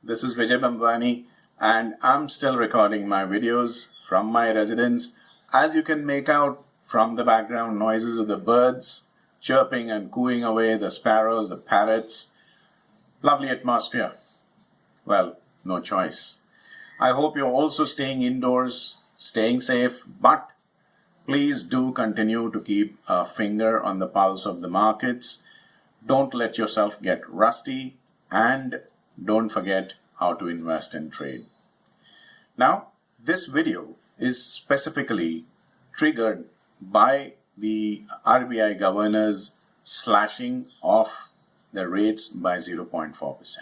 This is Vijay Bambani and I'm still recording my videos from my residence. As you can make out from the background noises of the birds chirping and cooing away, the sparrows, the parrots. Lovely atmosphere. Well, no choice. I hope you're also staying indoors, staying safe, but please do continue to keep a finger on the pulse of the markets. Don't let yourself get rusty and don't forget how to invest and trade. Now, this video is specifically triggered by the RBI Governor's slashing of the rates by 0.4%.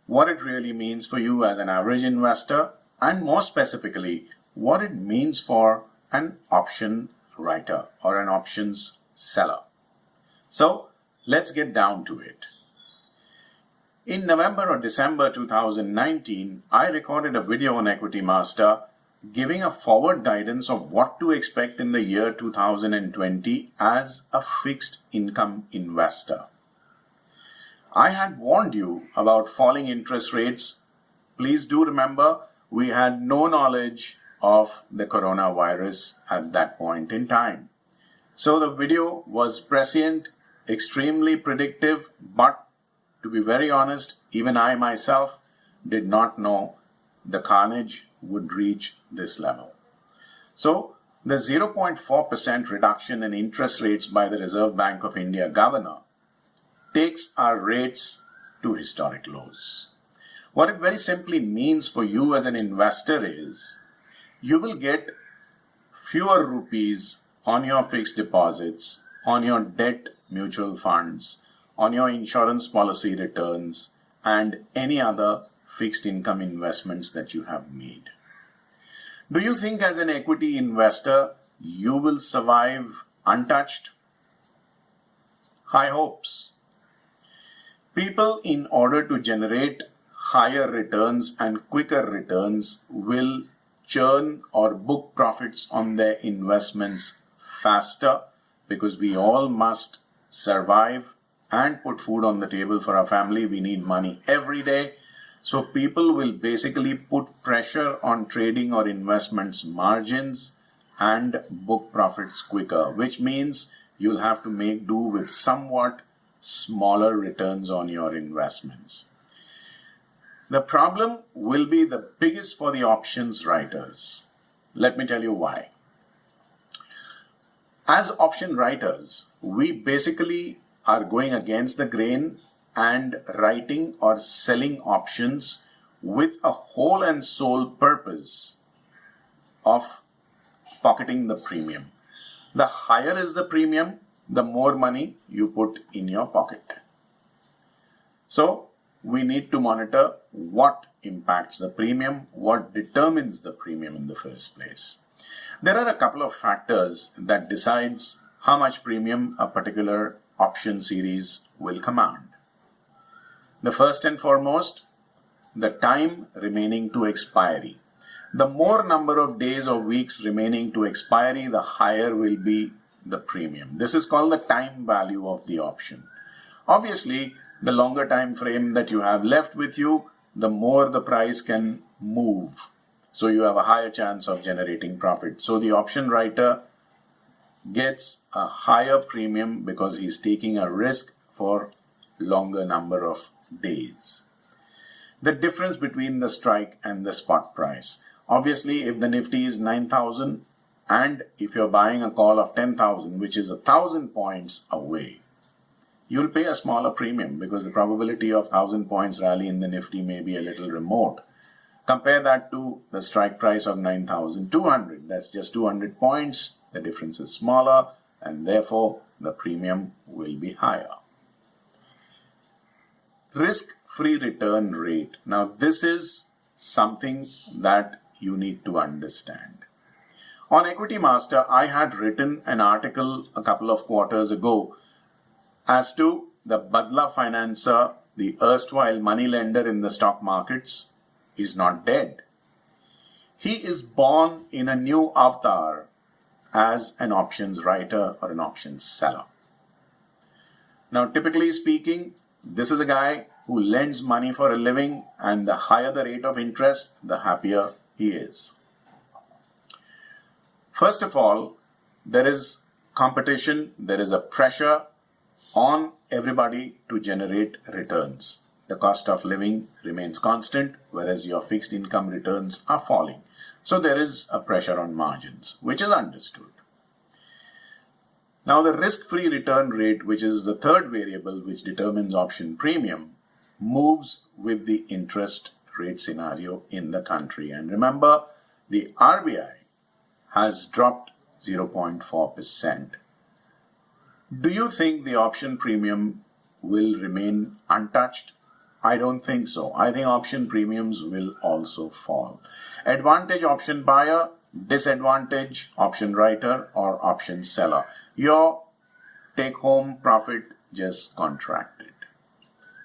What it really means for you as an average investor, and more specifically, what it means for an option writer or an options seller. So, let's get down to it. In November or December 2019, I recorded a video on Equitymaster giving a forward guidance of what to expect in the year 2020 as a fixed income investor. I had warned you about falling interest rates. Please do remember, we had no knowledge of the coronavirus at that point in time. So the video was prescient, extremely predictive, but to be very honest, even I myself did not know the carnage would reach this level. So the 0.4% reduction in interest rates by the Reserve Bank of India Governor takes our rates to historic lows. What it very simply means for you as an investor is you will get fewer rupees on your fixed deposits, on your debt mutual funds, on your insurance policy returns, and any other fixed income investments that you have made. Do you think as an equity investor you will survive untouched? High hopes. People, in order to generate higher returns and quicker returns, will churn or book profits on their investments faster because we all must survive and put food on the table for our family. We need money every day. So people will basically put pressure on trading or investments margins and book profits quicker, which means you'll have to make do with somewhat smaller returns on your investments. The problem will be the biggest for the options writers. Let me tell you why. As option writers, we basically are going against the grain and writing or selling options with a whole and sole purpose of pocketing the premium. The higher is the premium, the more money you put in your pocket. So we need to monitor what impacts the premium, what determines the premium in the first place. There are a couple of factors that decides how much premium a particular option series will command. The first and foremost, the time remaining to expiry. The more number of days or weeks remaining to expiry, the higher will be the premium. This is called the time value of the option. Obviously, the longer time frame that you have left with you, the more the price can move. So you have a higher chance of generating profit. So the option writer gets a higher premium because he's taking a risk for longer number of days. The difference between the strike and the spot price. Obviously, if the Nifty is 9,000 and if you're buying a call of 10,000, which is 1,000 points away, you'll pay a smaller premium because the probability of 1,000 points rally in the Nifty may be a little remote. Compare that to the strike price of 9,200. That's just 200 points. The difference is smaller and therefore the premium will be higher. Risk-free return rate. Now this is something that you need to understand. On Equitymaster, I had written an article a couple of quarters ago as to the Badla financer, the erstwhile moneylender in the stock markets, is not dead. He is born in a new avatar as an options writer or an options seller. Now, typically speaking, this is a guy who lends money for a living, and the higher the rate of interest, the happier he is. First of all, there is competition, there is a pressure on everybody to generate returns. The cost of living remains constant, whereas your fixed income returns are falling. So there is a pressure on margins, which is understood. Now the risk-free return rate, which is the third variable which determines option premium, moves with the interest rate scenario in the country. And remember, the RBI has dropped 0.4%. Do you think the option premium will remain untouched? I don't think so. I think option premiums will also fall. Advantage option buyer, disadvantage option writer or option seller. Your take-home profit just contracted.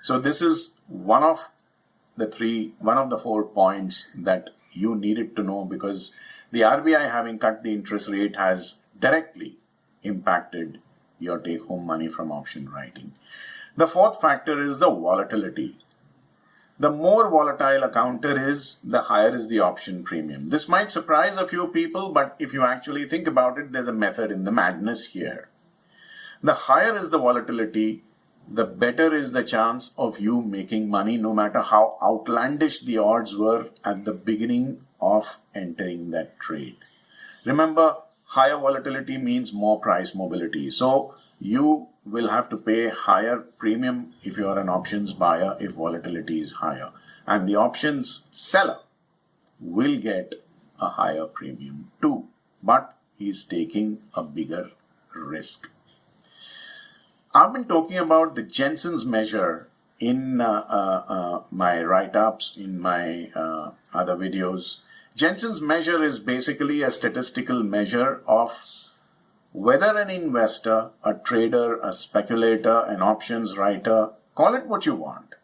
So this is one of the 4 points that you needed to know, because the RBI, having cut the interest rate, has directly impacted your take-home money from option writing. The fourth factor is the volatility. The more volatile a counter is, the higher is the option premium. This might surprise a few people, but if you actually think about it, there's a method in the madness here. The higher is the volatility, the better is the chance of you making money, no matter how outlandish the odds were at the beginning of entering that trade. Remember, higher volatility means more price mobility. So you will have to pay higher premium if you are an options buyer if volatility is higher. And the options seller will get a higher premium too, but he's taking a bigger risk. I've been talking about the Jensen's measure in my write-ups, in my other videos. Jensen's measure is basically a statistical measure of whether an investor, a trader, a speculator, an options writer, call it what you want,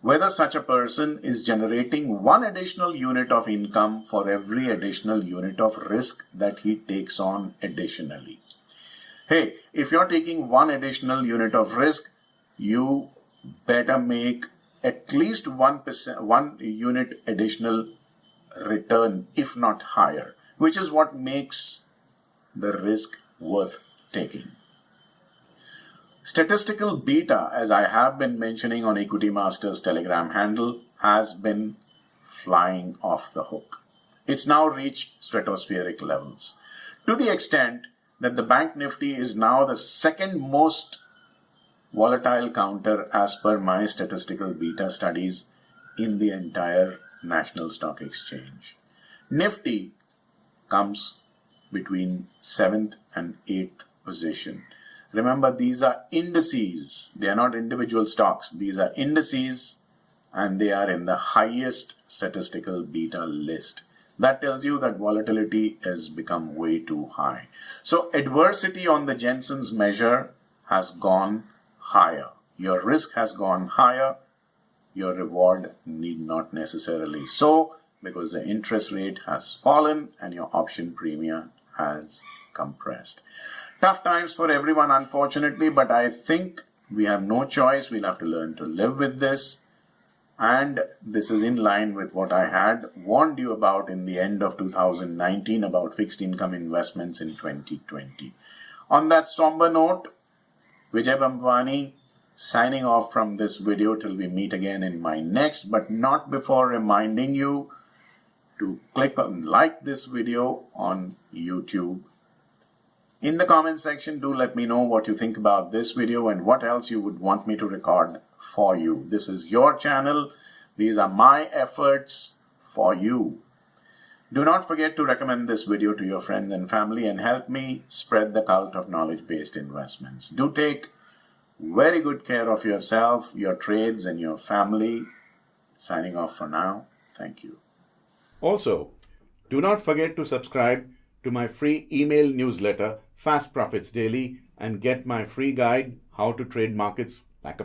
whether such a person is generating one additional unit of income for every additional unit of risk that he takes on additionally. Hey, if you're taking one additional unit of risk, you better make at least 1%, 1 unit additional return, if not higher, which is what makes the risk worth taking. Statistical beta, as I have been mentioning on Equitymaster's Telegram handle, has been flying off the hook. It's now reached stratospheric levels, to the extent that the Bank Nifty is now the second most volatile counter as per my statistical beta studies in the entire National Stock Exchange. Nifty comes between 7th and 8th position. Remember, these are indices. They are not individual stocks. These are indices, and they are in the highest statistical beta list. That tells you that volatility has become way too high. So adversity on the Jensen's measure has gone higher. Your risk has gone higher. Your reward need not necessarily so, because the interest rate has fallen and your option premium has compressed. Tough times for everyone, unfortunately, but I think we have no choice. We'll have to learn to live with this. And this is in line with what I had warned you about in the end of 2019 about fixed income investments in 2020. On that somber note, Vijay Bambwani signing off from this video till we meet again in my next, but not before reminding you to click on like this video on YouTube. In the comment section, do let me know what you think about this video and what else you would want me to record for you. This is your channel. These are my efforts for you. Do not forget to recommend this video to your friends and family and help me spread the cult of knowledge-based investments. Do take very good care of yourself, your trades, and your family. Signing off for now. Thank you. Also, do not forget to subscribe to my free email newsletter, Fast Profits Daily, and get my free guide, How to Trade Markets Like a Pro.